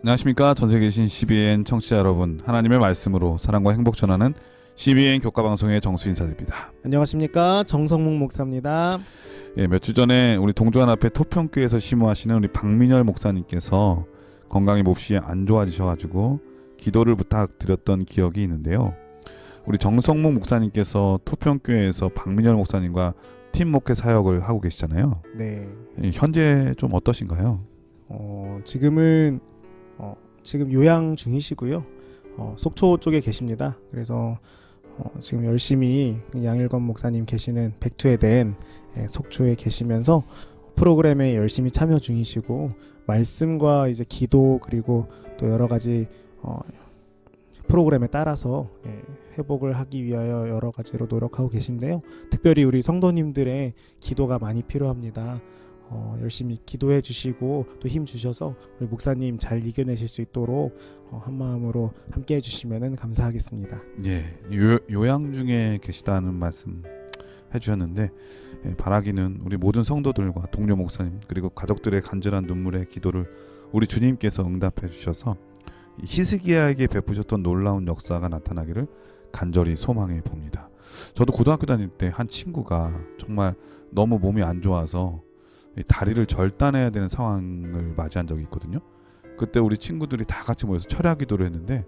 안녕하십니까. 전세계 계신 CBN 청취자 여러분, 하나님의 말씀으로 사랑과 행복 전하는 CBN 교과방송의 정수 인사드립니다. 안녕하십니까. 정성묵 목사입니다. 몇 주 전에 우리 동주안 앞에 토평교에서 심호하시는 우리 박민열 목사님께서 건강이 몹시 안 좋아지셔가지고 기도를 부탁드렸던 기억이 있는데요. 우리 정성묵 목사님께서 토평교에서 박민열 목사님과 팀 목회 사역을 하고 계시잖아요. 네. 현재 좀 어떠신가요? 지금 요양 중이시고요. 속초 쪽에 계십니다. 그래서 지금 열심히 양일건 목사님 계시는 백투에덴 속초에 계시면서 프로그램에 열심히 참여 중이시고, 말씀과 이제 기도 그리고 또 여러 가지 프로그램에 따라서 회복을 하기 위하여 여러 가지로 노력하고 계신데요. 특별히 우리 성도님들의 기도가 많이 필요합니다. 열심히 기도해 주시고 또 힘 주셔서 우리 목사님 잘 이겨내실 수 있도록 한 마음으로 함께 해주시면 감사하겠습니다. 요양 중에 계시다는 말씀 해주셨는데, 바라기는 우리 모든 성도들과 동료 목사님 그리고 가족들의 간절한 눈물의 기도를 우리 주님께서 응답해 주셔서 히스기야에게 베푸셨던 놀라운 역사가 나타나기를 간절히 소망해 봅니다. 저도 고등학교 다닐 때 한 친구가 정말 너무 몸이 안 좋아서 다리를 절단해야 되는 상황을 맞이한 적이 있거든요. 그때 우리 친구들이 다 같이 모여서 철야 기도를 했는데,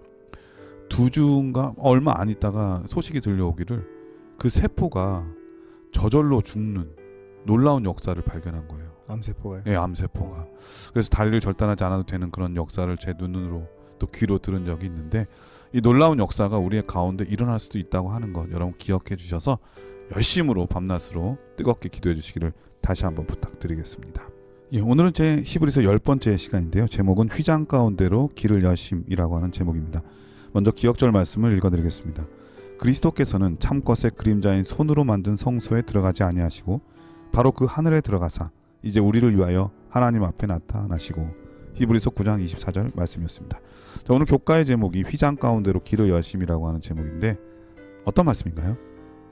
2주인가 얼마 안 있다가 소식이 들려오기를 그 세포가 저절로 죽는 놀라운 역사를 발견한 거예요. 암세포가요? 네, 암세포가. 그래서 다리를 절단하지 않아도 되는 그런 역사를 제 눈으로 또 귀로 들은 적이 있는데, 이 놀라운 역사가 우리의 가운데 일어날 수도 있다고 하는 것 여러분 기억해 주셔서 열심으로 밤낮으로 뜨겁게 기도해 주시기를 다시 한번 부탁드리겠습니다. 오늘은 제 히브리서 10번째 시간인데요. 제목은 휘장 가운데로 길을 여심이라고 하는 제목입니다. 먼저 기억절 말씀을 읽어드리겠습니다. 그리스도께서는 참것의 그림자인 손으로 만든 성소에 들어가지 아니하시고 바로 그 하늘에 들어가사 이제 우리를 위하여 하나님 앞에 나타나시고. 히브리서 9장 24절 말씀이었습니다. 자, 오늘 교과의 제목이 휘장 가운데로 길을 여심이라고 하는 제목인데 어떤 말씀인가요?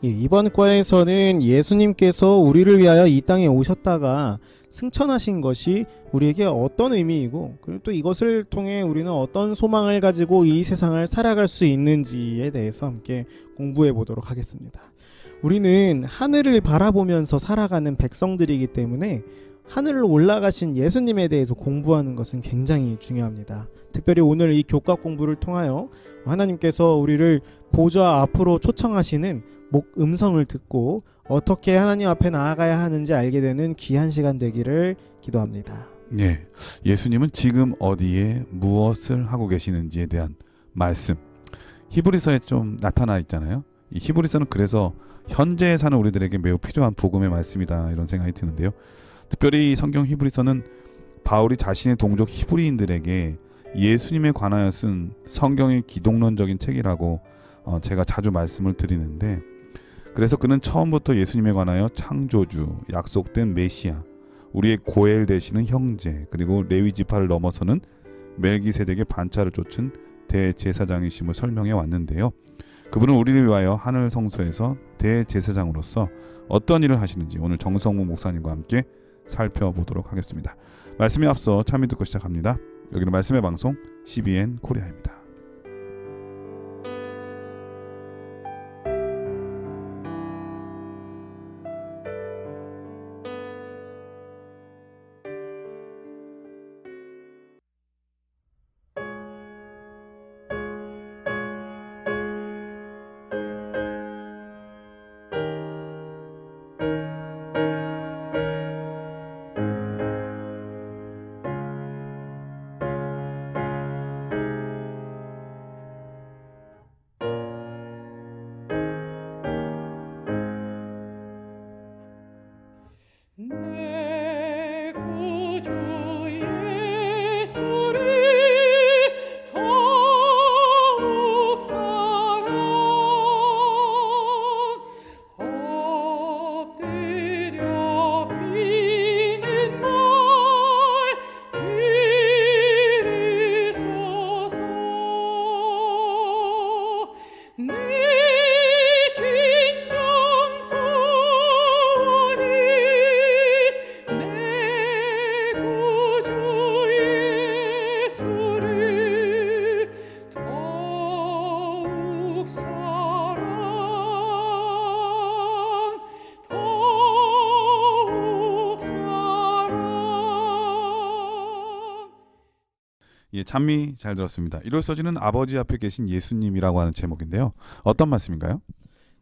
이번 과에서는 예수님께서 우리를 위하여 이 땅에 오셨다가 승천하신 것이 우리에게 어떤 의미이고, 그리고 또 이것을 통해 우리는 어떤 소망을 가지고 이 세상을 살아갈 수 있는지에 대해서 함께 공부해 보도록 하겠습니다. 우리는 하늘을 바라보면서 살아가는 백성들이기 때문에 하늘로 올라가신 예수님에 대해서 공부하는 것은 굉장히 중요합니다. 특별히 오늘 이 교과 공부를 통하여 하나님께서 우리를 보좌 앞으로 초청하시는 음성을 듣고 어떻게 하나님 앞에 나아가야 하는지 알게 되는 귀한 시간 되기를 기도합니다. 예수님은 지금 어디에 무엇을 하고 계시는지에 대한 말씀, 히브리서에 좀 나타나 있잖아요. 이 히브리서는 그래서 현재에 사는 우리들에게 매우 필요한 복음의 말씀이다, 이런 생각이 드는데요. 특별히 성경 히브리서는 바울이 자신의 동족 히브리인들에게 예수님에 관하여 쓴 성경의 기독론적인 책이라고 제가 자주 말씀을 드리는데, 그래서 그는 처음부터 예수님에 관하여 창조주, 약속된 메시아, 우리의 고엘 되시는 형제, 그리고 레위 지파를 넘어서는 멜기세덱의 반차를 쫓은 대제사장이심을 설명해 왔는데요. 그분은 우리를 위하여 하늘 성소에서 대제사장으로서 어떤 일을 하시는지 오늘 정성무 목사님과 함께 살펴보도록 하겠습니다. 말씀에 앞서 참여 듣고 시작합니다. 여기는 말씀의 방송 CBN 코리아입니다. 내 구주 예수를 더욱 사랑 엎드려 비는 말 들으소서. 내 진정 소원은 내 예, 찬미 잘 들었습니다. 이로써지는 아버지 앞에 계신 예수님이라고 하는 제목인데요. 어떤 말씀인가요?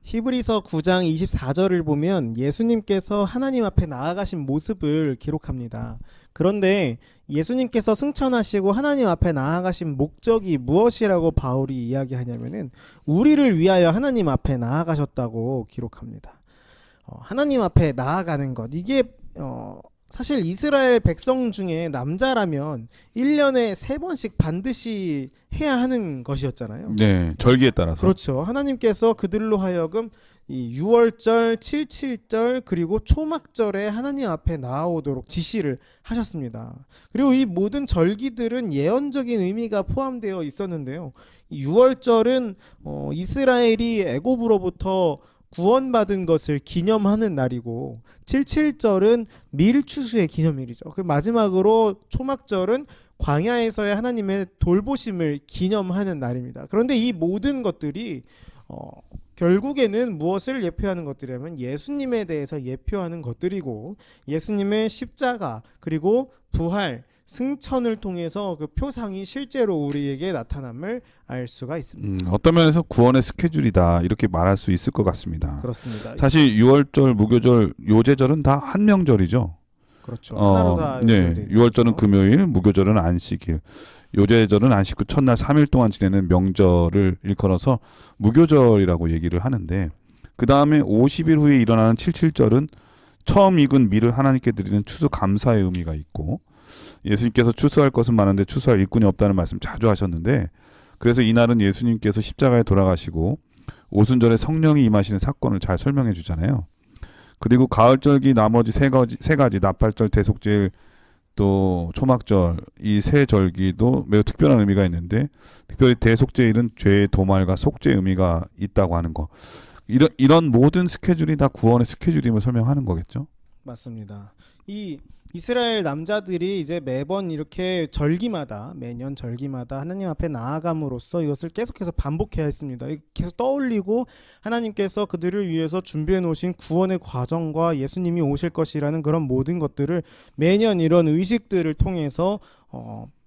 히브리서 9장 24절을 보면 예수님께서 하나님 앞에 나아가신 모습을 기록합니다. 그런데 예수님께서 승천하시고 하나님 앞에 나아가신 목적이 무엇이라고 바울이 이야기하냐면은 우리를 위하여 하나님 앞에 나아가셨다고 기록합니다. 하나님 앞에 나아가는 것, 이게 사실 이스라엘 백성 중에 남자라면 1년에 3번씩 반드시 해야 하는 것이었잖아요. 네, 절기에 따라서. 그렇죠. 하나님께서 그들로 하여금 이 6월절, 77절 그리고 초막절에 하나님 앞에 나아오도록 지시를 하셨습니다. 그리고 이 모든 절기들은 예언적인 의미가 포함되어 있었는데요. 이 6월절은 이스라엘이 애굽으로부터 구원받은 것을 기념하는 날이고 77절은 밀추수의 기념일이죠. 그 마지막으로 초막절은 광야에서의 하나님의 돌보심을 기념하는 날입니다. 그런데 이 모든 것들이 결국에는 무엇을 예표하는 것들이냐면 예수님에 대해서 예표하는 것들이고 예수님의 십자가 그리고 부활 승천을 통해서 그 표상이 실제로 우리에게 나타남을 알 수가 있습니다. 어떤 면에서 구원의 스케줄이다 이렇게 말할 수 있을 것 같습니다. 그렇습니다. 사실 6월절, 무교절, 요제절은 다 한 명절이죠. 그렇죠. 하나로 다 네, 연결되어 6월절은 있죠. 금요일, 무교절은 안식일, 요제절은 안식 후 첫날 3일 동안 지내는 명절을 일컬어서 무교절이라고 얘기를 하는데 그 다음에 50일 후에 일어나는 77절은 처음 익은 밀을 하나님께 드리는 추수 감사의 의미가 있고 예수님께서 추수할 것은 많은데 추수할 일꾼이 없다는 말씀 자주 하셨는데 그래서 이날은 예수님께서 십자가에 돌아가시고 오순절에 성령이 임하시는 사건을 잘 설명해 주잖아요. 그리고 가을절기 나머지 세 가지 나팔절, 대속제일, 또 초막절 이 세 절기도 매우 특별한 의미가 있는데 특별히 대속제일은 죄의 도말과 속죄의 의미가 있다고 하는 거. 이런 모든 스케줄이 다 구원의 스케줄임을 설명하는 거겠죠. 맞습니다. 이 이스라엘 남자들이 이제 매번 이렇게 절기마다 매년 절기마다 하나님 앞에 나아감으로써 이것을 계속해서 반복해야 했습니다. 계속 떠올리고 하나님께서 그들을 위해서 준비해 놓으신 구원의 과정과 예수님이 오실 것이라는 그런 모든 것들을 매년 이런 의식들을 통해서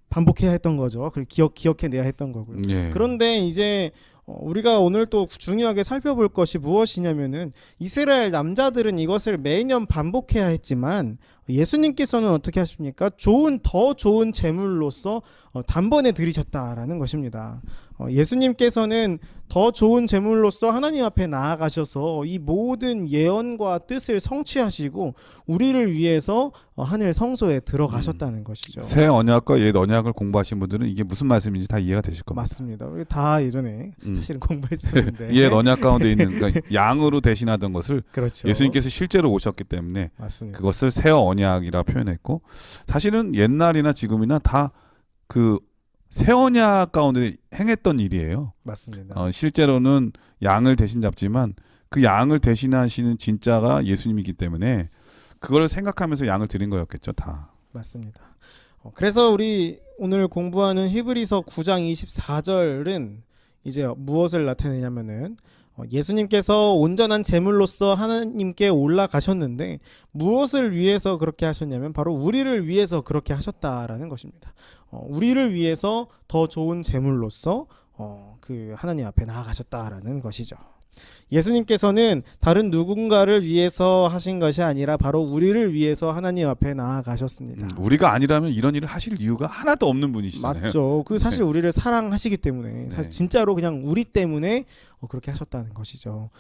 반복해야 했던 거죠. 그리고 기억해내야 했던 거고요. 예. 그런데 이제 우리가 오늘 또 중요하게 살펴볼 것이 무엇이냐면은 이스라엘 남자들은 이것을 매년 반복해야 했지만 예수님께서는 어떻게 하십니까? 더 좋은 제물로서 단번에 드리셨다라는 것입니다. 예수님께서는 더 좋은 제물로서 하나님 앞에 나아가셔서 이 모든 예언과 뜻을 성취하시고 우리를 위해서 하늘 성소에 들어가셨다는 것이죠. 새 언약과 옛 언약을 공부하신 분들은 이게 무슨 말씀인지 다 이해가 되실 겁니다. 맞습니다. 우리 다 예전에 사실은 공부했었는데 옛 언약 가운데 있는 그러니까 양으로 대신하던 것을 그렇죠. 예수님께서 실제로 오셨기 때문에 맞습니다. 그것을 새 언약이라 표현했고 사실은 옛날이나 지금이나 다 그 새 언약 가운데 행했던 일이에요. 맞습니다. 실제로는 양을 대신 잡지만 그 양을 대신하시는 진짜가 예수님이기 때문에 그걸 생각하면서 양을 드린 거였겠죠, 다. 맞습니다. 그래서 우리 오늘 공부하는 히브리서 9장 24절은 이제 무엇을 나타내냐면은 예수님께서 온전한 제물로서 하나님께 올라가셨는데 무엇을 위해서 그렇게 하셨냐면 바로 우리를 위해서 그렇게 하셨다라는 것입니다. 우리를 위해서 더 좋은 제물로서 그 하나님 앞에 나아가셨다라는 것이죠. 예수님께서는 다른 누군가를 위해서 하신 것이 아니라 바로 우리를 위해서 하나님 앞에 나아가셨습니다. 우리가 아니라면 이런 일을 하실 이유가 하나도 없는 분이시잖아요. 맞죠. 그 사실 우리를 사랑하시기 때문에 사실 네. 진짜로 그냥 우리 때문에 그렇게 하셨다는 것이죠.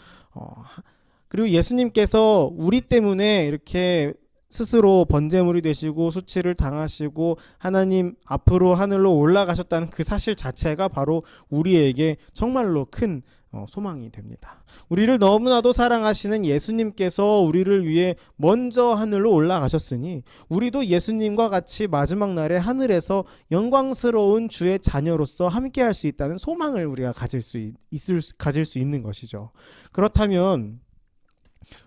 그리고 예수님께서 우리 때문에 이렇게 스스로 번제물이 되시고 수치를 당하시고 하나님 앞으로 하늘로 올라가셨다는 그 사실 자체가 바로 우리에게 정말로 큰 소망이 됩니다. 우리를 너무나도 사랑하시는 예수님께서 우리를 위해 먼저 하늘로 올라가셨으니 우리도 예수님과 같이 마지막 날에 하늘에서 영광스러운 주의 자녀로서 함께할 수 있다는 소망을 우리가 가질 수 있는 것이죠. 그렇다면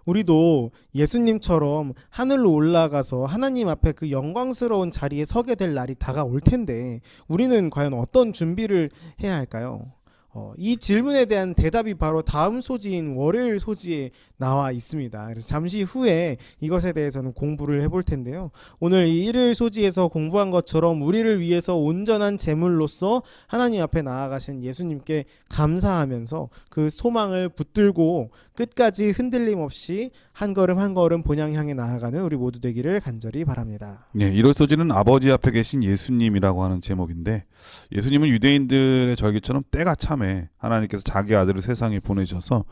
우리도 예수님처럼 하늘로 올라가서 하나님 앞에 그 영광스러운 자리에 서게 될 날이 다가올 텐데 우리는 과연 어떤 준비를 해야 할까요? 이 질문에 대한 대답이 바로 다음 소지인 월요일 소지에 나와 있습니다. 그래서 잠시 후에 이것에 대해서는 공부를 해볼 텐데요. 오늘 이 일요일 소지에서 공부한 것처럼 우리를 위해서 온전한 제물로서 하나님 앞에 나아가신 예수님께 감사하면서 그 소망을 붙들고 끝까지 흔들림 없이 한 걸음 한 걸음 본향 향해 나아가는 우리 모두 되기를 간절히 바랍니다. 네, 이럴 소지는 아버지 앞에 계신 예수님이라고 하는 제목인데, 예수님은 유대인들의 절기처럼 때가 참에 하나님께서 자기 아들을 세상에 보내셔서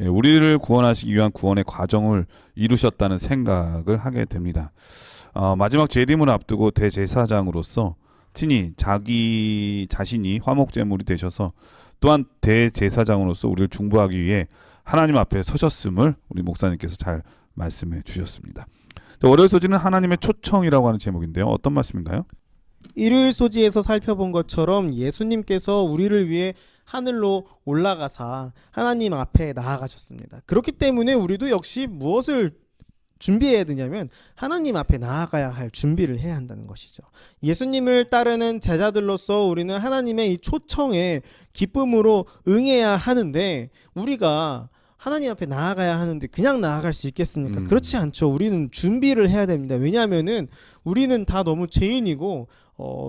우리를 구원하시기 위한 구원의 과정을 이루셨다는 생각을 하게 됩니다. 마지막 재림을 앞두고 대제사장으로서 친히 자기 자신이 화목제물이 되셔서 또한 대제사장으로서 우리를 중보하기 위해 하나님 앞에 서셨음을 우리 목사님께서 잘 말씀해 주셨습니다. 월요일 소지는 하나님의 초청이라고 하는 제목인데요. 어떤 말씀인가요? 일요일 소지에서 살펴본 것처럼 예수님께서 우리를 위해 하늘로 올라가사 하나님 앞에 나아가셨습니다. 그렇기 때문에 우리도 역시 무엇을 준비해야 되냐면 하나님 앞에 나아가야 할 준비를 해야 한다는 것이죠. 예수님을 따르는 제자들로서 우리는 하나님의 이 초청에 기쁨으로 응해야 하는데, 우리가 하나님 앞에 나아가야 하는데 그냥 나아갈 수 있겠습니까? 그렇지 않죠. 우리는 준비를 해야 됩니다. 왜냐하면은 우리는 다 너무 죄인이고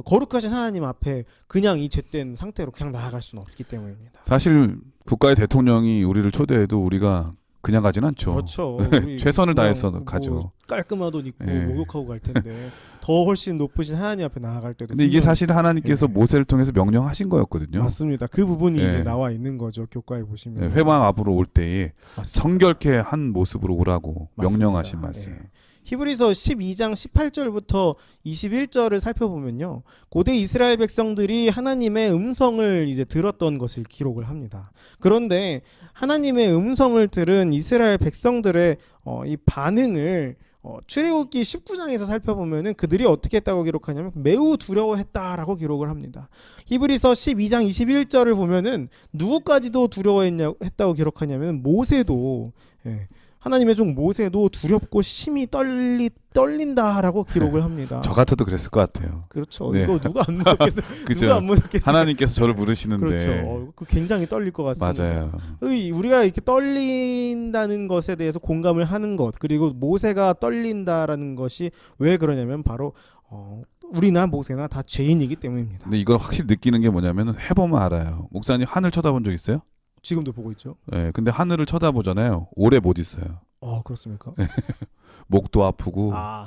거룩하신 하나님 앞에 그냥 이 죄된 상태로 그냥 나아갈 수는 없기 때문입니다. 사실 국가의 대통령이 우리를 초대해도 우리가 그냥 가진 않죠. 그렇죠. 우리 최선을 그냥 다해서 뭐 가죠. 깔끔한 옷 입고 예. 목욕하고 갈 텐데 더 훨씬 높으신 하나님 앞에 나아갈 때도 근데 이게 분명히- 사실 하나님께서 예. 모세를 통해서 명령하신 거였거든요. 맞습니다. 그 부분이 예. 이제 나와 있는 거죠. 교과에 보시면. 회방 앞으로 올 때에 맞습니다. 성결케 한 모습으로 오라고 맞습니다. 명령하신 말씀. 예. 히브리서 12장 18절부터 21절을 살펴보면요, 고대 이스라엘 백성들이 하나님의 음성을 이제 들었던 것을 기록을 합니다. 그런데 하나님의 음성을 들은 이스라엘 백성들의 이 반응을 출애굽기 19장에서 살펴보면은 그들이 어떻게 했다고 기록하냐면 매우 두려워했다라고 기록을 합니다. 히브리서 12장 21절을 보면은 누구까지도 두려워했다고 기록하냐면 모세도, 예, 하나님의 종 모세도 두렵고 심히 떨린다라고 기록을 합니다. 저 같아도 그랬을 것 같아요. 그렇죠. 네. 이거 누가 안 무섭겠어? 그죠? 누가 안 무섭겠어? 하나님께서 저를 부르시는데. 그렇죠. 그 굉장히 떨릴 것 같습니다. 맞아요. 우리가 이렇게 떨린다는 것에 대해서 공감을 하는 것, 그리고 모세가 떨린다라는 것이 왜 그러냐면 바로 우리나 모세나 다 죄인이기 때문입니다. 근데 이걸 확실히 느끼는 게 뭐냐면 해보면 알아요. 목사님 하늘 쳐다본 적 있어요? 지금도 보고 있죠. 네, 근데 하늘을 쳐다보잖아요. 오래 못 있어요. 그렇습니까? 목도 아프고 아,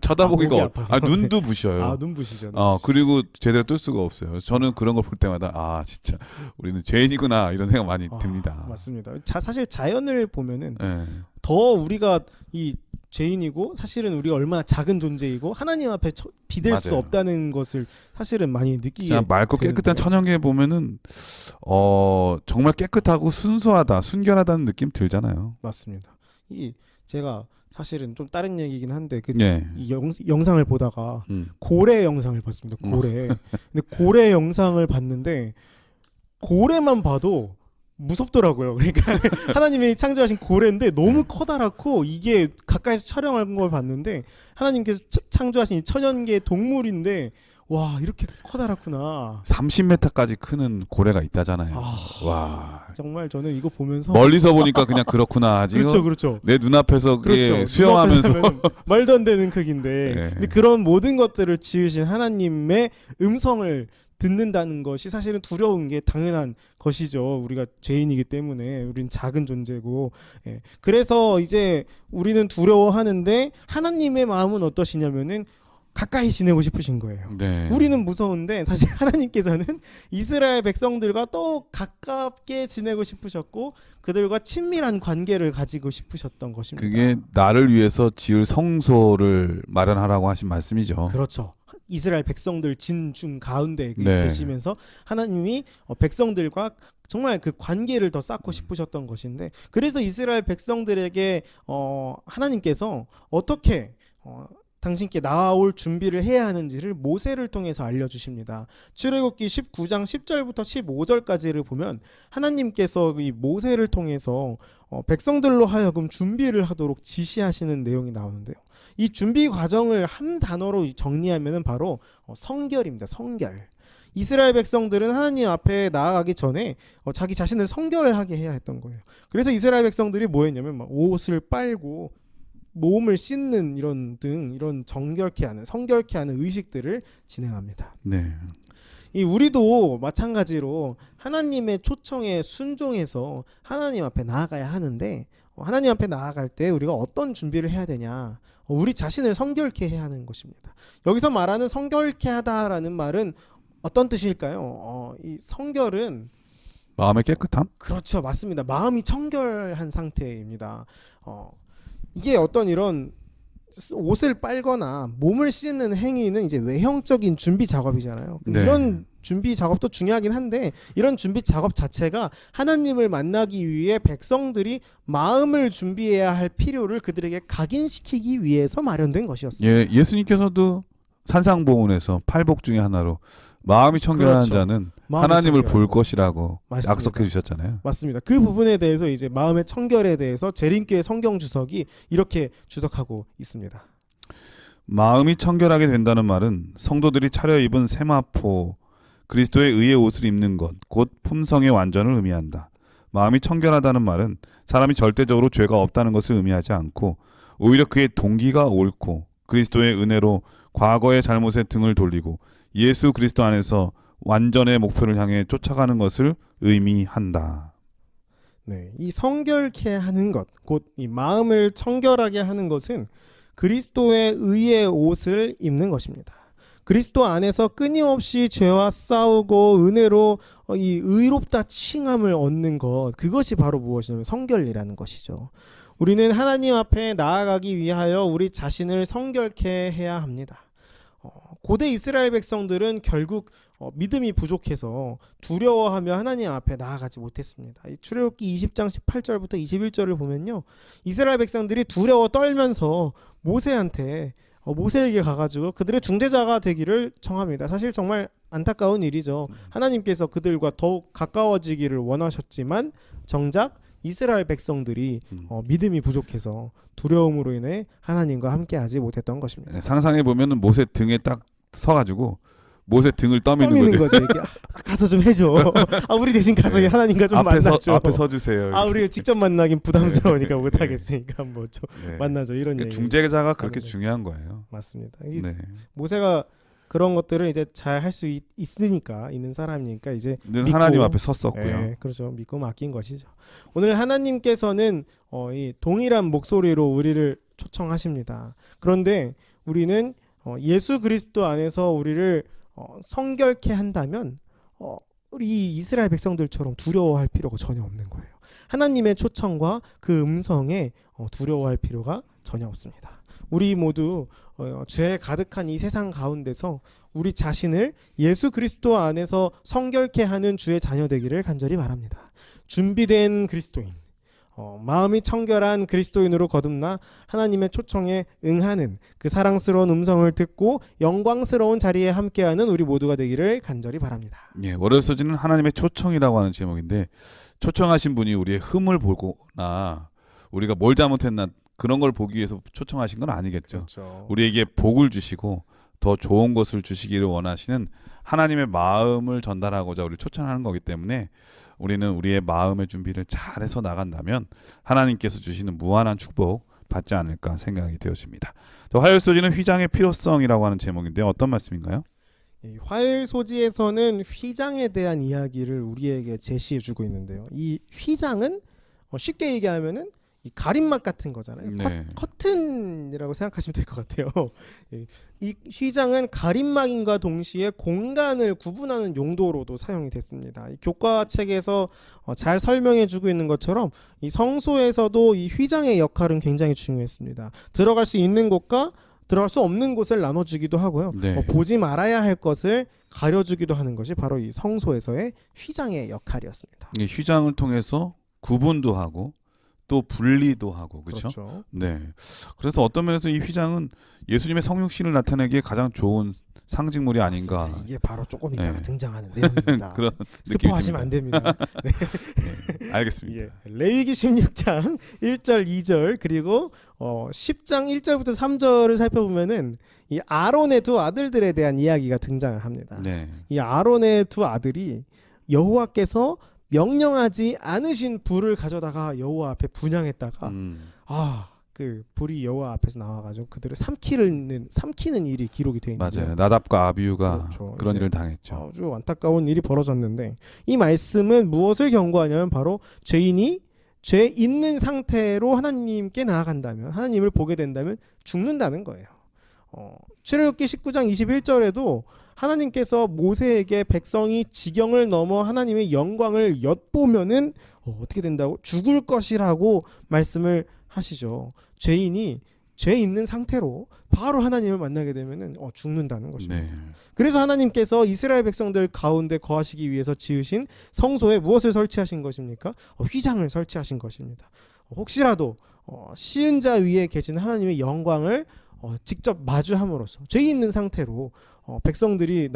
쳐다보기가 목이 아파서. 눈도 부셔요. 눈부시죠. 그리고 제대로 뜰 수가 없어요. 그래서 저는 그런 걸 볼 때마다 진짜 우리는 죄인이구나 이런 생각 많이 듭니다. 맞습니다. 사실 자연을 보면은 네. 더 우리가 이 죄인이고 사실은 우리가 얼마나 작은 존재이고 하나님 앞에 비댈 수 맞아요. 없다는 것을 사실은 많이 느끼게 진짜 맑고 깨끗한 되는데요. 천연계 보면은 정말 깨끗하고 순수하다, 순결하다는 느낌 들잖아요. 맞습니다. 이 제가 사실은 좀 다른 얘기긴 한데 예. 이 영상을 보다가 고래 영상을 봤습니다. 고래. 근데 고래 영상을 봤는데 고래만 봐도 무섭더라고요. 그러니까 하나님이 창조하신 고래인데 너무 커다랗고 이게 가까이서 촬영한 걸 봤는데 하나님께서 창조하신 이 천연계 동물인데 와, 이렇게 커다랗구나. 30m까지 크는 고래가 있다잖아요. 와. 정말 저는 이거 보면서 멀리서 보니까 그냥 그렇구나 하지. 그렇죠. 내 눈앞에서 그게 그렇죠. 수영하면서 눈앞에서 말도 안 되는 크기인데 네. 근데 그런 모든 것들을 지으신 하나님의 음성을 듣는다는 것이 사실은 두려운 게 당연한 것이죠. 우리가 죄인이기 때문에 우리는 작은 존재고. 예. 그래서 이제 우리는 두려워하는데 하나님의 마음은 어떠시냐면은 가까이 지내고 싶으신 거예요. 네. 우리는 무서운데 사실 하나님께서는 이스라엘 백성들과 또 가깝게 지내고 싶으셨고 그들과 친밀한 관계를 가지고 싶으셨던 것입니다. 그게 나를 위해서 지을 성소를 마련하라고 하신 말씀이죠. 그렇죠. 이스라엘 백성들 진중 가운데 네. 계시면서 하나님이 백성들과 정말 그 관계를 더 쌓고 싶으셨던 것인데 그래서 이스라엘 백성들에게 하나님께서 어떻게 당신께 나아올 준비를 해야 하는지를 모세를 통해서 알려주십니다. 출애굽기 19장 10절부터 15절까지를 보면 하나님께서 이 모세를 통해서 백성들로 하여금 준비를 하도록 지시하시는 내용이 나오는데요. 이 준비 과정을 한 단어로 정리하면 바로 성결입니다. 성결. 이스라엘 백성들은 하나님 앞에 나아가기 전에 자기 자신을 성결하게 해야 했던 거예요. 그래서 이스라엘 백성들이 뭐 했냐면 막 옷을 빨고 몸을 씻는 이런 정결케 하는 성결케 하는 의식들을 진행합니다. 네. 이 우리도 마찬가지로 하나님의 초청에 순종해서 하나님 앞에 나아가야 하는데 하나님 앞에 나아갈 때 우리가 어떤 준비를 해야 되냐? 우리 자신을 성결케 해야 하는 것입니다. 여기서 말하는 성결케 하다라는 말은 어떤 뜻일까요? 이 성결은 마음의 깨끗함? 그렇죠, 맞습니다. 마음이 청결한 상태입니다. 이게 어떤 이런 옷을 빨거나 몸을 씻는 행위는 이제 외형적인 준비 작업이잖아요. 네. 이런 준비 작업도 중요하긴 한데 이런 준비 작업 자체가 하나님을 만나기 위해 백성들이 마음을 준비해야 할 필요를 그들에게 각인시키기 위해서 마련된 것이었습니다. 예, 예수님께서도 산상보훈에서 팔복 중에 하나로 마음이 청결한 그렇죠. 자는 마음이 하나님을 청결한 볼 자. 것이라고 맞습니다. 약속해 주셨잖아요. 맞습니다. 그 부분에 대해서 이제 마음의 청결에 대해서 재림교회 성경 주석이 이렇게 주석하고 있습니다. 마음이 청결하게 된다는 말은 성도들이 차려입은 세마포 그리스도의 의의 옷을 입는 것, 곧 품성의 완전을 의미한다. 마음이 청결하다는 말은 사람이 절대적으로 죄가 없다는 것을 의미하지 않고 오히려 그의 동기가 옳고 그리스도의 은혜로 과거의 잘못에 등을 돌리고 예수 그리스도 안에서 완전의 목표를 향해 쫓아가는 것을 의미한다. 네, 이 성결케 하는 것, 곧 이 마음을 청결하게 하는 것은 그리스도의 의의 옷을 입는 것입니다. 그리스도 안에서 끊임없이 죄와 싸우고 은혜로 이 의롭다 칭함을 얻는 것, 그것이 바로 무엇이냐면 성결이라는 것이죠. 우리는 하나님 앞에 나아가기 위하여 우리 자신을 성결케 해야 합니다. 고대 이스라엘 백성들은 결국 믿음이 부족해서 두려워하며 하나님 앞에 나아가지 못했습니다. 출애굽기 20장 18절부터 21절을 보면요, 이스라엘 백성들이 두려워 떨면서 모세에게 가가지고 그들의 중재자가 되기를 청합니다. 사실 정말 안타까운 일이죠. 하나님께서 그들과 더욱 가까워지기를 원하셨지만 정작 이스라엘 백성들이 믿음이 부족해서 두려움으로 인해 하나님과 함께하지 못했던 것입니다. 상상해 보면은 모세 등에 딱 서가지고 모세 등을 떠미는 떠미는 거죠. 거죠. 이렇게 가서 좀 해줘. 우리 대신 가서 네. 하나님과 좀 만나줘. 앞에 서주세요. 우리 직접 만나긴 부담스러우니까 네. 못하겠으니까 뭐 좀 네. 만나줘 이런 그러니까 얘기. 중재자가 그렇게 나누죠. 중요한 거예요. 맞습니다. 네. 모세가 그런 것들을 이제 잘 할 수 있으니까 있는 사람이니까 이제 늘 믿고, 하나님 앞에 섰었고요. 네, 그렇죠. 믿고 맡긴 것이죠. 오늘 하나님께서는 이 동일한 목소리로 우리를 초청하십니다. 그런데 우리는 예수 그리스도 안에서 우리를 성결케 한다면 우리 이스라엘 백성들처럼 두려워할 필요가 전혀 없는 거예요. 하나님의 초청과 그 음성에 두려워할 필요가 전혀 없습니다. 우리 모두 죄 가득한 이 세상 가운데서 우리 자신을 예수 그리스도 안에서 성결케 하는 주의 자녀 되기를 간절히 바랍니다. 준비된 그리스도인, 마음이 청결한 그리스도인으로 거듭나 하나님의 초청에 응하는 그 사랑스러운 음성을 듣고 영광스러운 자리에 함께하는 우리 모두가 되기를 간절히 바랍니다. 예, 월요일 소지는 하나님의 초청이라고 하는 제목인데 초청하신 분이 우리의 흠을 보거나 우리가 뭘 잘못했나 그런 걸 보기 위해서 초청하신 건 아니겠죠. 그렇죠. 우리에게 복을 주시고 더 좋은 것을 주시기를 원하시는 하나님의 마음을 전달하고자 우리를 초청하는 거기 때문에 우리는 우리의 마음의 준비를 잘해서 나간다면 하나님께서 주시는 무한한 축복 받지 않을까 생각이 되어집니다. 화요일 소지는 휘장의 필요성이라고 하는 제목인데 어떤 말씀인가요? 화요일 소지에서는 휘장에 대한 이야기를 우리에게 제시해주고 있는데요. 이 휘장은 쉽게 얘기하면은 이 가림막 같은 거잖아요. 네. 커튼이라고 생각하시면 될 것 같아요. 이 휘장은 가림막인과 동시에 공간을 구분하는 용도로도 사용이 됐습니다. 이 교과책에서 잘 설명해주고 있는 것처럼 이 성소에서도 이 휘장의 역할은 굉장히 중요했습니다. 들어갈 수 있는 곳과 들어갈 수 없는 곳을 나눠주기도 하고요. 네. 보지 말아야 할 것을 가려주기도 하는 것이 바로 이 성소에서의 휘장의 역할이었습니다. 이 휘장을 통해서 구분도 하고 또 분리도 하고 그렇죠? 네. 그래서 어떤 면에서 이 휘장은 예수님의 성육신을 나타내기에 가장 좋은 상징물이 아닌가. 맞습니다. 이게 바로 조금 이따가 네. 등장하는 내용입니다. 그런 스포하시면 안 됩니다. 네, 알겠습니다. 예. 레위기 16장 1절 2절 그리고 10장 1절부터 3절을 살펴보면은 이 아론의 두 아들들에 대한 이야기가 등장을 합니다. 네. 이 아론의 두 아들이 여호와께서 명령하지 않으신 불을 가져다가 여호와 앞에 분향했다가 그 불이 여호와 앞에서 나와가지고 그들을 삼키는 일이 기록이 되어 있는데 맞아요. 나답과 아비후가 그렇죠. 그런 이제 일을 당했죠. 아주 안타까운 일이 벌어졌는데 이 말씀은 무엇을 경고하냐면 바로 죄인이 죄 있는 상태로 하나님께 나아간다면 하나님을 보게 된다면 죽는다는 거예요. 출애굽기 19장 21절에도 하나님께서 모세에게 백성이 지경을 넘어 하나님의 영광을 엿보면은 어떻게 된다고? 죽을 것이라고 말씀을 하시죠. 죄인이 죄 있는 상태로 바로 하나님을 만나게 되면은 죽는다는 것입니다. 네. 그래서 하나님께서 이스라엘 백성들 가운데 거하시기 위해서 지으신 성소에 무엇을 설치하신 것입니까? 휘장을 설치하신 것입니다. 혹시라도 시은 자 위에 계신 하나님의 영광을 직접 마주함으로써 죄 있는 상태로 백성들이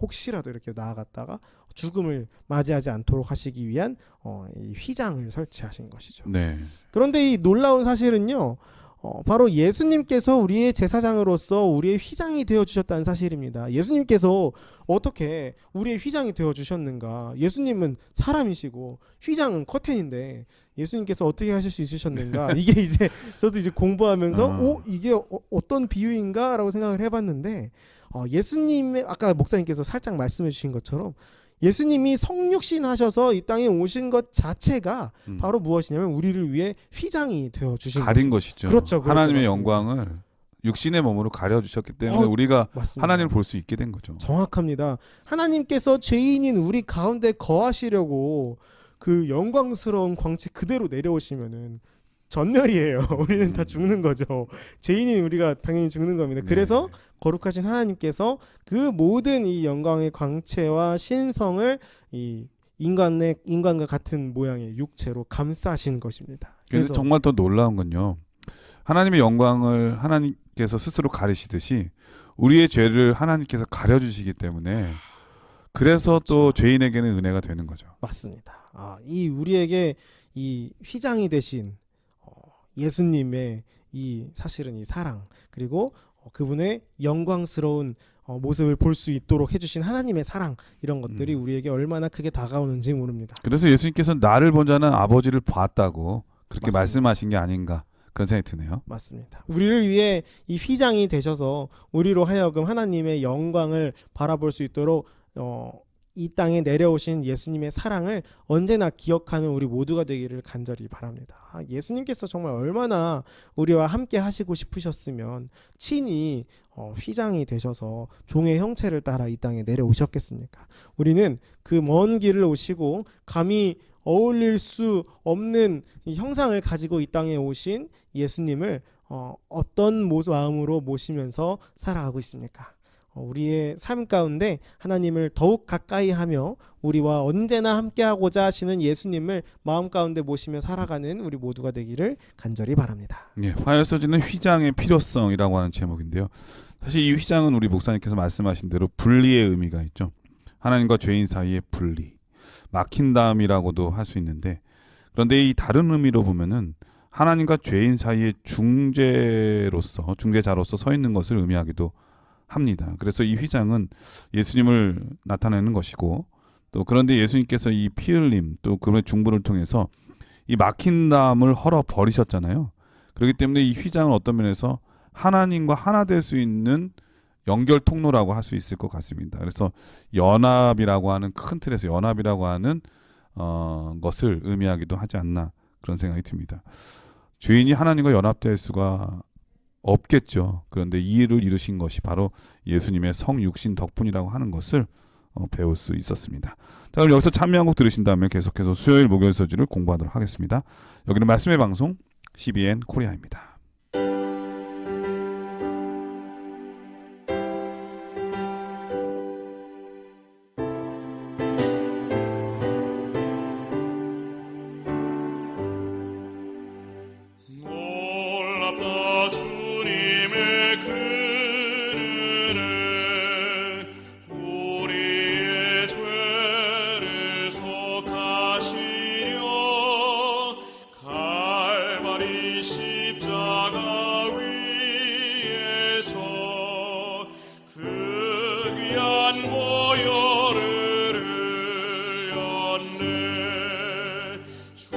혹시라도 이렇게 나아갔다가 죽음을 맞이하지 않도록 하시기 위한 이 휘장을 설치하신 것이죠. 네. 그런데 이 놀라운 사실은요. 바로 예수님께서 우리의 제사장으로서 우리의 휘장이 되어주셨다는 사실입니다. 예수님께서 어떻게 우리의 휘장이 되어주셨는가? 예수님은 사람이시고 휘장은 커튼인데 예수님께서 어떻게 하실 수 있으셨는가? 이게 이제 저도 이제 공부하면서 이게 어떤 비유인가? 라고 생각을 해봤는데 예수님의 아까 목사님께서 살짝 말씀해 주신 것처럼 예수님이 성육신 하셔서 이 땅에 오신 것 자체가 바로 무엇이냐면 우리를 위해 휘장이 되어 주신 가린 것이죠. 그렇죠. 하나님의 맞습니다. 영광을 육신의 몸으로 가려 주셨기 때문에 우리가 맞습니다. 하나님을 볼 수 있게 된 거죠. 정확합니다. 하나님께서 죄인인 우리 가운데 거하시려고 그 영광스러운 광채 그대로 내려오시면은 전멸이에요. 우리는 다 죽는 거죠. 죄인인 우리가 당연히 죽는 겁니다. 그래서 거룩하신 하나님께서 그 모든 이 영광의 광채와 신성을 이 인간과 같은 모양의 육체로 감싸신 것입니다. 그래서 정말 더 놀라운 건요. 하나님의 영광을 하나님께서 스스로 가리시듯이 우리의 죄를 하나님께서 가려주시기 때문에 그래서 또 죄인에게는 은혜가 되는 거죠. 맞습니다. 이 우리에게 이 휘장이 되신 예수님의 이 사실은 이 사랑 그리고 그분의 영광스러운 모습을 볼 수 있도록 해주신 하나님의 사랑 이런 것들이 우리에게 얼마나 크게 다가오는지 모릅니다. 그래서 예수님께서 나를 본 자는 아버지를 봤다고 그렇게 맞습니다. 말씀하신 게 아닌가 그런 생각이 드네요. 맞습니다. 우리를 위해 이 휘장이 되셔서 우리로 하여금 하나님의 영광을 바라볼 수 있도록 이 땅에 내려오신 예수님의 사랑을 언제나 기억하는 우리 모두가 되기를 간절히 바랍니다. 예수님께서 정말 얼마나 우리와 함께 하시고 싶으셨으면 친히 휘장이 되셔서 종의 형체를 따라 이 땅에 내려오셨겠습니까? 우리는 그 먼 길을 오시고 감히 어울릴 수 없는 이 형상을 가지고 이 땅에 오신 예수님을 어떤 마음으로 모시면서 살아가고 있습니까? 우리의 삶 가운데 하나님을 더욱 가까이 하며 우리와 언제나 함께하고자 하시는 예수님을 마음 가운데 모시며 살아가는 우리 모두가 되기를 간절히 바랍니다. 화요일 서지는 휘장의 필요성이라고 하는 제목인데요. 사실 이 휘장은 우리 목사님께서 말씀하신 대로 분리의 의미가 있죠. 하나님과 죄인 사이의 분리, 막힌다음이라고도 할 수 있는데 그런데 이 다른 의미로 보면은 하나님과 죄인 사이의 중재자로서 서 있는 것을 의미하기도 합니다. 그래서 이 휘장은 예수님을 나타내는 것이고 또 그런데 예수님께서 이 피 흘림 또 그분의 중보를 통해서 이 막힌 담을 헐어 버리셨잖아요. 그렇기 때문에 이 휘장은 어떤 면에서 하나님과 하나 될 수 있는 연결 통로라고 할 수 있을 것 같습니다. 그래서 연합이라고 하는 큰 틀에서 연합이라고 하는 것을 의미하기도 하지 않나 그런 생각이 듭니다. 죄인이 하나님과 연합될 수가 없겠죠. 그런데 이 일을 이루신 것이 바로 예수님의 성육신 덕분이라고 하는 것을 배울 수 있었습니다. 자, 그럼 여기서 찬미 한 곡 들으신 다음에 계속해서 수요일 목요일 서지를 공부하도록 하겠습니다. 여기는 말씀의 방송 CBN 코리아입니다. 놀랍다 주님의 그 은혜 귀한 모여를 열네 주의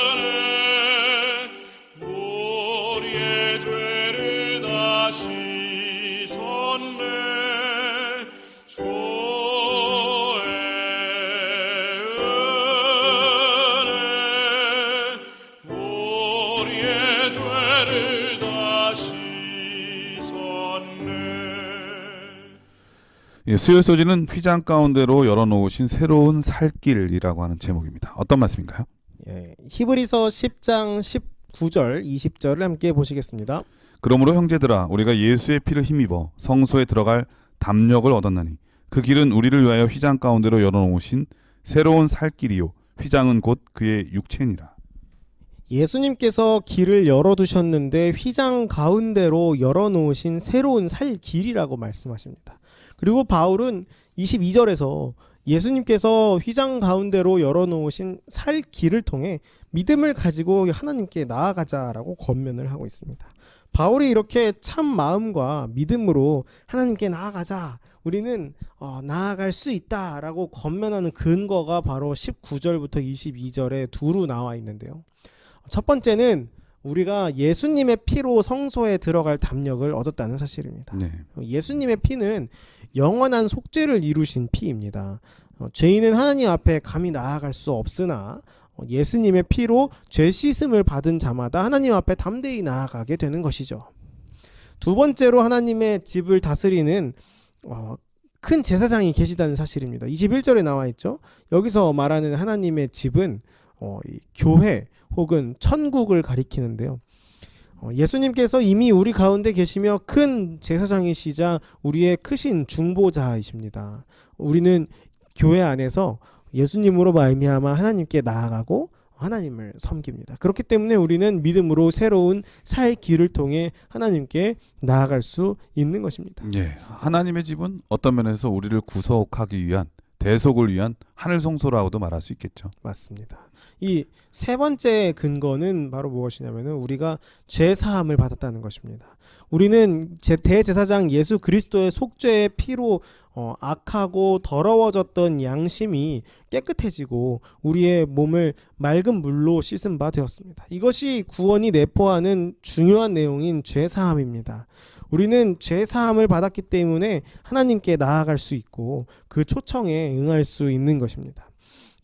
은혜 우리의 죄를 다 씻었네 주의 은혜 우리의 죄를 다 씻었네. 예, 수요 소지는 휘장 가운데로 열어놓으신 새로운 살길이라고 하는 제목입니다. 어떤 말씀인가요? 예, 히브리서 10장 19절 20절을 함께 보시겠습니다. 그러므로 형제들아 우리가 예수의 피를 힘입어 성소에 들어갈 담력을 얻었나니 그 길은 우리를 위하여 휘장 가운데로 열어놓으신 새로운 살길이요 휘장은 곧 그의 육체니라. 예수님께서 길을 열어두셨는데 휘장 가운데로 열어놓으신 새로운 살 길이라고 말씀하십니다. 그리고 바울은 22절에서 예수님께서 휘장 가운데로 열어놓으신 살 길을 통해 믿음을 가지고 하나님께 나아가자라고 권면을 하고 있습니다. 바울이 이렇게 참 마음과 믿음으로 하나님께 나아가자, 우리는 나아갈 수 있다라고 권면하는 근거가 바로 19절부터 22절에 두루 나와 있는데요. 첫 번째는 우리가 예수님의 피로 성소에 들어갈 담력을 얻었다는 사실입니다. 네. 예수님의 피는 영원한 속죄를 이루신 피입니다. 죄인은 하나님 앞에 감히 나아갈 수 없으나 예수님의 피로 죄 씻음을 받은 자마다 하나님 앞에 담대히 나아가게 되는 것이죠. 두 번째로 하나님의 집을 다스리는 큰 제사장이 계시다는 사실입니다. 21절에 나와 있죠. 여기서 말하는 하나님의 집은 이 교회 혹은 천국을 가리키는데요. 예수님께서 이미 우리 가운데 계시며 큰 제사장이시자 우리의 크신 중보자이십니다. 우리는 교회 안에서 예수님으로 말미암아 하나님께 나아가고 하나님을 섬깁니다. 그렇기 때문에 우리는 믿음으로 새로운 살 길을 통해 하나님께 나아갈 수 있는 것입니다. 예, 하나님의 집은 어떤 면에서 우리를 구속하기 위한 대속을 위한 하늘 성소라고도 말할 수 있겠죠. 맞습니다. 이 세 번째 근거는 바로 무엇이냐면은 우리가 죄 사함을 받았다는 것입니다. 우리는 대제사장 예수 그리스도의 속죄의 피로 악하고 더러워졌던 양심이 깨끗해지고 우리의 몸을 맑은 물로 씻은 바 되었습니다. 이것이 구원이 내포하는 중요한 내용인 죄 사함입니다. 우리는 죄 사함을 받았기 때문에 하나님께 나아갈 수 있고 그 초청에 응할 수 있는 것입니다.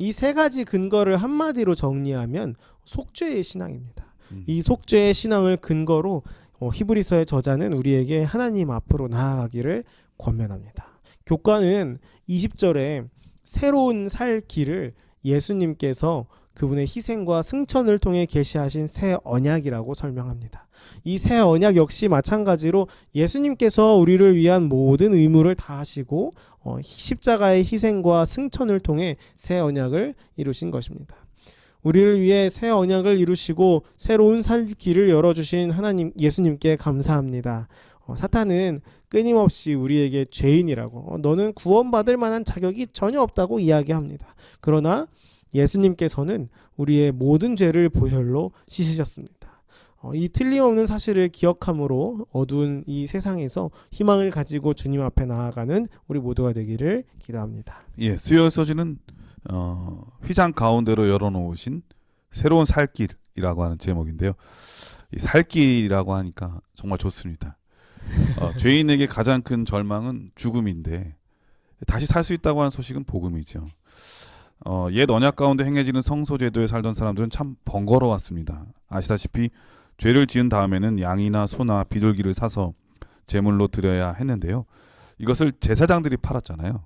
이 세 가지 근거를 한마디로 정리하면 속죄의 신앙입니다. 이 속죄의 신앙을 근거로 히브리서의 저자는 우리에게 하나님 앞으로 나아가기를 권면합니다. 교과는 20절에 새로운 살 길을 예수님께서 그분의 희생과 승천을 통해 계시하신 새 언약이라고 설명합니다. 이 새 언약 역시 마찬가지로 예수님께서 우리를 위한 모든 의무를 다하시고 십자가의 희생과 승천을 통해 새 언약을 이루신 것입니다. 우리를 위해 새 언약을 이루시고 새로운 살 길을 열어주신 하나님 예수님께 감사합니다. 사탄은 끊임없이 우리에게 죄인이라고 너는 구원받을 만한 자격이 전혀 없다고 이야기합니다. 그러나 예수님께서는 우리의 모든 죄를 보혈로 씻으셨습니다. 이 틀림없는 사실을 기억함으로 어두운 이 세상에서 희망을 가지고 주님 앞에 나아가는 우리 모두가 되기를 기도합니다. 예, 수요 소지는 휘장 가운데로 열어놓으신 새로운 살길이라고 하는 제목인데요. 이 살길이라고 하니까 정말 좋습니다. 죄인에게 가장 큰 절망은 죽음인데 다시 살 수 있다고 하는 소식은 복음이죠. 옛 언약 가운데 행해지는 성소제도에 살던 사람들은 참 번거로웠습니다. 아시다시피 죄를 지은 다음에는 양이나 소나 비둘기를 사서 제물로 드려야 했는데요. 이것을 제사장들이 팔았잖아요.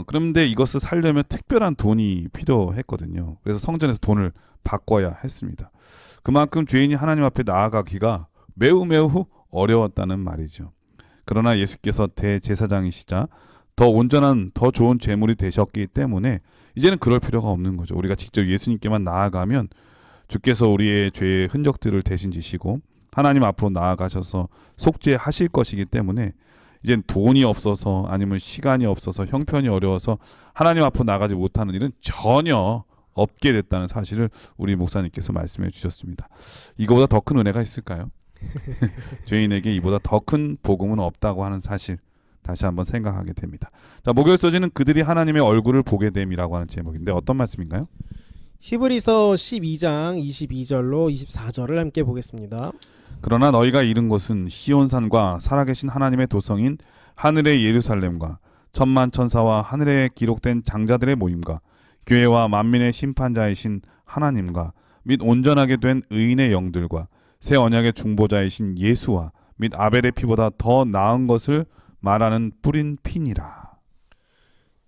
그런데 이것을 살려면 특별한 돈이 필요했거든요. 그래서 성전에서 돈을 바꿔야 했습니다. 그만큼 죄인이 하나님 앞에 나아가기가 매우 어려웠다는 말이죠. 그러나 예수께서 대제사장이시자 더 온전한 더 좋은 제물이 되셨기 때문에 이제는 그럴 필요가 없는 거죠. 우리가 직접 예수님께만 나아가면 주께서 우리의 죄의 흔적들을 대신 지시고 하나님 앞으로 나아가셔서 속죄하실 것이기 때문에 이젠 돈이 없어서 아니면 시간이 없어서 형편이 어려워서 하나님 앞으로 나가지 못하는 일은 전혀 없게 됐다는 사실을 우리 목사님께서 말씀해 주셨습니다. 이거보다 더 큰 은혜가 있을까요? 죄인에게 이보다 더 큰 복음은 없다고 하는 사실 다시 한번 생각하게 됩니다. 자, 목요일 소지는 그들이 하나님의 얼굴을 보게 됨이라고 하는 제목인데 어떤 말씀인가요? 히브리서 12장 22절로 24절을 함께 보겠습니다. 그러나 너희가 이른 곳은 시온산과 살아계신 하나님의 도성인 하늘의 예루살렘과 천만 천사와 하늘에 기록된 장자들의 모임과 교회와 만민의 심판자이신 하나님과 및 온전하게 된 의인의 영들과 새 언약의 중보자이신 예수와 및 아벨의 피보다 더 나은 것을 말하는 뿌린 피니라.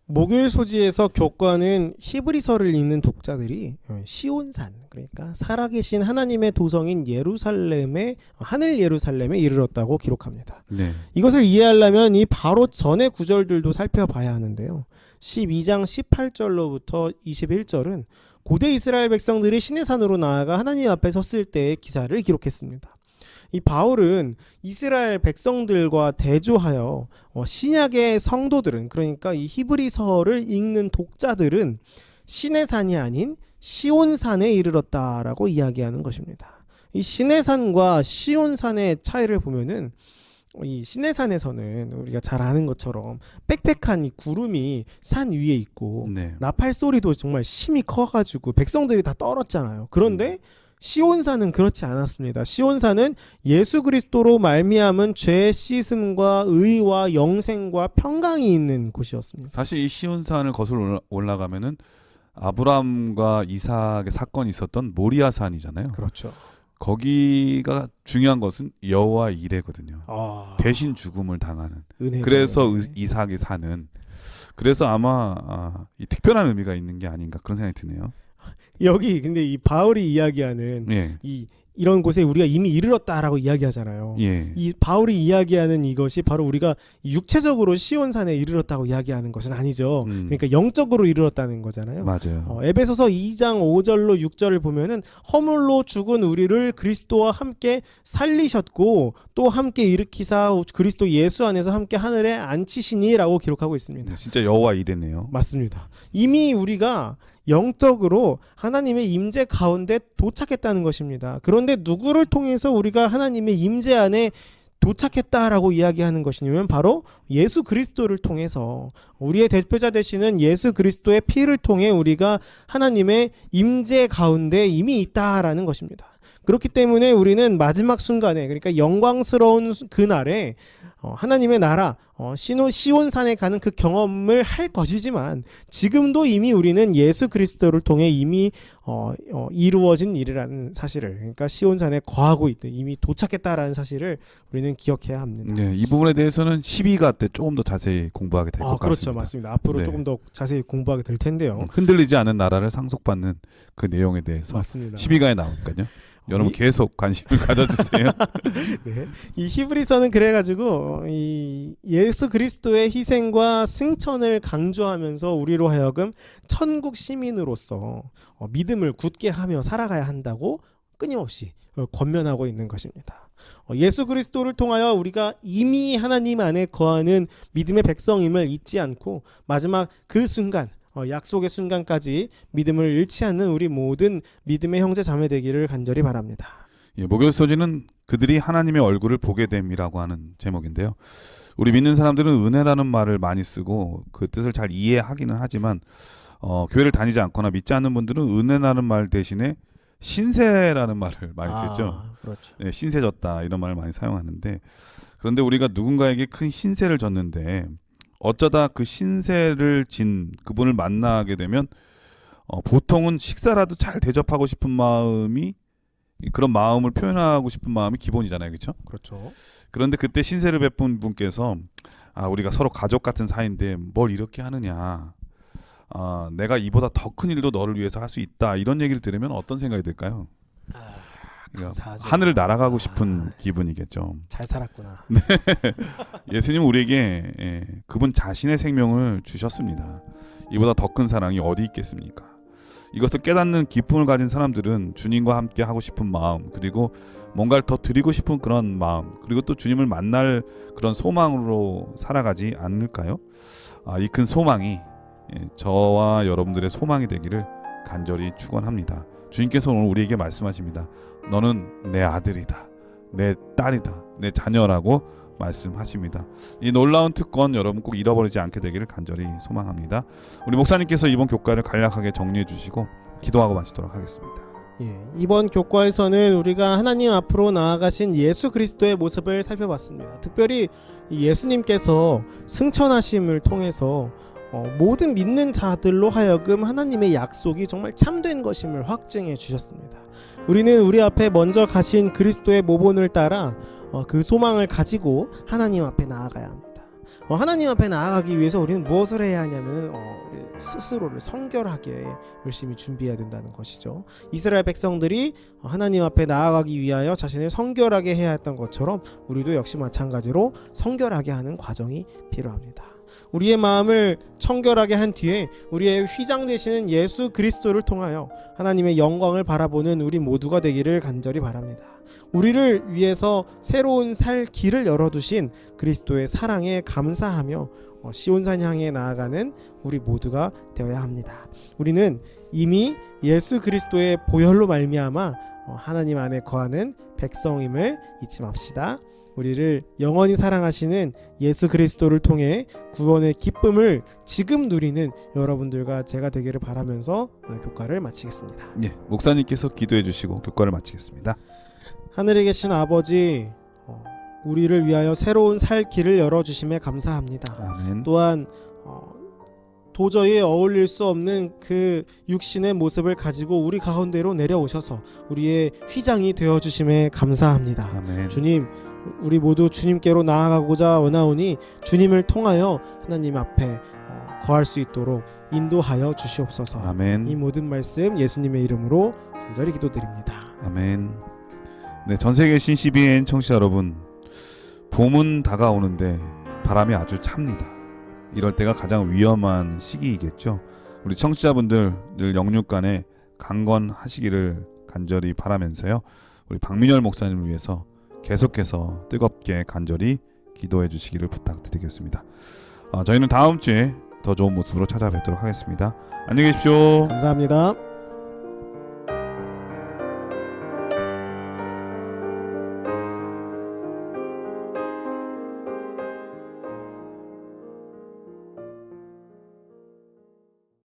목요일 소지에서 교과는 히브리서를 읽는 독자들이 시온산, 그러니까 살아계신 하나님의 도성인 예루살렘의 하늘 예루살렘에 이르렀다고 기록합니다. 네. 이것을 이해하려면 이 바로 전의 구절들도 살펴봐야 하는데요. 12장 18절로부터 21절은 고대 이스라엘 백성들이 시내산으로 나아가 하나님 앞에 섰을 때의 기사를 기록했습니다. 이 바울은 이스라엘 백성들과 대조하여 신약의 성도들은, 그러니까 이 히브리서를 읽는 독자들은 시내산이 아닌 시온산에 이르렀다라고 이야기하는 것입니다. 이 시내산과 시온산의 차이를 보면은 이 시내산에서는 우리가 잘 아는 것처럼 빽빽한 이 구름이 산 위에 있고 네. 나팔 소리도 정말 심히 커가지고 백성들이 다 떨었잖아요. 그런데 시온산은 그렇지 않았습니다. 시온산은 예수 그리스도로 말미암은 죄 씻음과 의와 영생과 평강이 있는 곳이었습니다. 사실 이 시온산을 거슬러 올라가면은 아브라함과 이삭의 사건이 있었던 모리아산이잖아요. 그렇죠. 거기가 중요한 것은 여호와 이레거든요. 대신 죽음을 당하는. 은혜죠. 그래서 이삭이 사는. 그래서 아마 이 특별한 의미가 있는 게 아닌가 그런 생각이 드네요. 여기 근데 이 바울이 이야기하는 예. 이런 곳에 우리가 이미 이르렀다라고 이야기하잖아요. 예. 이 바울이 이야기하는 이것이 바로 우리가 육체적으로 시온산에 이르렀다고 이야기하는 것은 아니죠. 그러니까 영적으로 이르렀다는 거잖아요. 맞아요. 에베소서 2장 5절로 6절을 보면은 허물로 죽은 우리를 그리스도와 함께 살리셨고 또 함께 일으키사 그리스도 예수 안에서 함께 하늘에 앉히시니라고 기록하고 있습니다. 네, 진짜 여호와 이레네요. 맞습니다. 이미 우리가 영적으로 하나님의 임재 가운데 도착했다는 것입니다. 그런데 누구를 통해서 우리가 하나님의 임재 안에 도착했다라고 이야기하는 것이냐면 바로 예수 그리스도를 통해서 우리의 대표자 되시는 예수 그리스도의 피를 통해 우리가 하나님의 임재 가운데 이미 있다라는 것입니다. 그렇기 때문에 우리는 마지막 순간에, 그러니까 영광스러운 그날에 하나님의 나라 시온산에 가는 그 경험을 할 것이지만 지금도 이미 우리는 예수 그리스도를 통해 이미 이루어진 일이라는 사실을, 그러니까 시온산에 거하고 있던, 이미 도착했다라는 사실을 우리는 기억해야 합니다. 네, 이 부분에 대해서는 12가 때 조금 더 자세히 공부하게 될 것 그렇죠, 같습니다. 맞습니다. 앞으로 네. 조금 더 자세히 공부하게 될 텐데요. 흔들리지 않은 나라를 상속받는 그 내용에 대해서 맞습니다. 12가에 나오니까요. 여러분 계속 관심을 가져주세요. 네. 이 히브리서는 그래가지고 이 예수 그리스도의 희생과 승천을 강조하면서 우리로 하여금 천국 시민으로서 믿음을 굳게 하며 살아가야 한다고 끊임없이 권면하고 있는 것입니다. 예수 그리스도를 통하여 우리가 이미 하나님 안에 거하는 믿음의 백성임을 잊지 않고 마지막 그 순간, 약속의 순간까지 믿음을 잃지 않는 우리 모든 믿음의 형제 자매 되기를 간절히 바랍니다. 예, 목요일 소지는 그들이 하나님의 얼굴을 보게 됨이라고 하는 제목인데요. 우리 믿는 사람들은 은혜라는 말을 많이 쓰고 그 뜻을 잘 이해하기는 하지만 교회를 다니지 않거나 믿지 않는 분들은 은혜라는 말 대신에 신세라는 말을 많이 쓰죠. 그렇죠. 네, 신세졌다 이런 말을 많이 사용하는데, 그런데 우리가 누군가에게 큰 신세를 졌는데 어쩌다 그 신세를 진 그분을 만나게 되면 보통은 식사라도 잘 대접하고 싶은 마음이, 그런 마음을 표현하고 싶은 마음이 기본이잖아요, 그렇죠? 그렇죠. 그런데 그때 신세를 베푼 분께서 우리가 서로 가족 같은 사이인데 뭘 이렇게 하느냐, 내가 이보다 더 큰 일도 너를 위해서 할 수 있다, 이런 얘기를 들으면 어떤 생각이 들까요? 감사하죠. 하늘을 날아가고 싶은 기분이겠죠. 잘 살았구나. 예수님 우리에게 그분 자신의 생명을 주셨습니다. 이보다 더 큰 사랑이 어디 있겠습니까? 이것을 깨닫는 기쁨을 가진 사람들은 주님과 함께 하고 싶은 마음, 그리고 뭔가를 더 드리고 싶은 그런 마음, 그리고 또 주님을 만날 그런 소망으로 살아가지 않을까요? 이 큰 소망이 저와 여러분들의 소망이 되기를 간절히 축원합니다. 주님께서 오늘 우리에게 말씀하십니다. 너는 내 아들이다. 내 딸이다, 내 자녀라고 말씀하십니다. 이 놀라운 특권 여러분 꼭 잃어버리지 않게 되기를 간절히 소망합니다. 우리 목사님께서 이번 교과를 간략하게 정리해 주시고 기도하고 마치도록 하겠습니다. 예, 이번 교과에서는 우리가 하나님 앞으로 나아가신 예수 그리스도의 모습을 살펴봤습니다. 특별히 이 예수님께서 승천하심을 통해서 모든 믿는 자들로 하여금 하나님의 약속이 정말 참된 것임을 확증해 주셨습니다. 우리는 우리 앞에 먼저 가신 그리스도의 모본을 따라 그 소망을 가지고 하나님 앞에 나아가야 합니다. 하나님 앞에 나아가기 위해서 우리는 무엇을 해야 하냐면 우리 스스로를 성결하게 열심히 준비해야 된다는 것이죠. 이스라엘 백성들이 하나님 앞에 나아가기 위하여 자신을 성결하게 해야 했던 것처럼 우리도 역시 마찬가지로 성결하게 하는 과정이 필요합니다. 우리의 마음을 청결하게 한 뒤에 우리의 휘장 되시는 예수 그리스도를 통하여 하나님의 영광을 바라보는 우리 모두가 되기를 간절히 바랍니다. 우리를 위해서 새로운 살 길을 열어두신 그리스도의 사랑에 감사하며 시온산 향해 나아가는 우리 모두가 되어야 합니다. 우리는 이미 예수 그리스도의 보혈로 말미암아 하나님 안에 거하는 백성임을 잊지 맙시다. 우리를 영원히 사랑하시는 예수 그리스도를 통해 구원의 기쁨을 지금 누리는 여러분들과 제가 되기를 바라면서 오늘 교과를 마치겠습니다. 예, 목사님께서 기도해 주시고 교과를 마치겠습니다. 하늘에 계신 아버지, 우리를 위하여 새로운 살 길을 열어주심에 감사합니다. 아멘. 또한 도저히 어울릴 수 없는 그 육신의 모습을 가지고 우리 가운데로 내려오셔서 우리의 휘장이 되어주심에 감사합니다. 아멘. 주님, 우리 모두 주님께로 나아가고자 원하오니 주님을 통하여 하나님 앞에 거할 수 있도록 인도하여 주시옵소서. 아멘. 이 모든 말씀 예수님의 이름으로 간절히 기도드립니다. 아멘. 네, 전 세계 신CBN 청취자 여러분, 봄은 다가오는데 바람이 아주 찹니다. 이럴 때가 가장 위험한 시기이겠죠. 우리 청취자분들 늘 영육간에 강건하시기를 간절히 바라면서요, 우리 박민열 목사님을 위해서 계속해서 뜨겁게 간절히 기도해 주시기를 부탁드리겠습니다. 저희는 다음 주에 더 좋은 모습으로 찾아뵙도록 하겠습니다. 안녕히 계십시오. 감사합니다.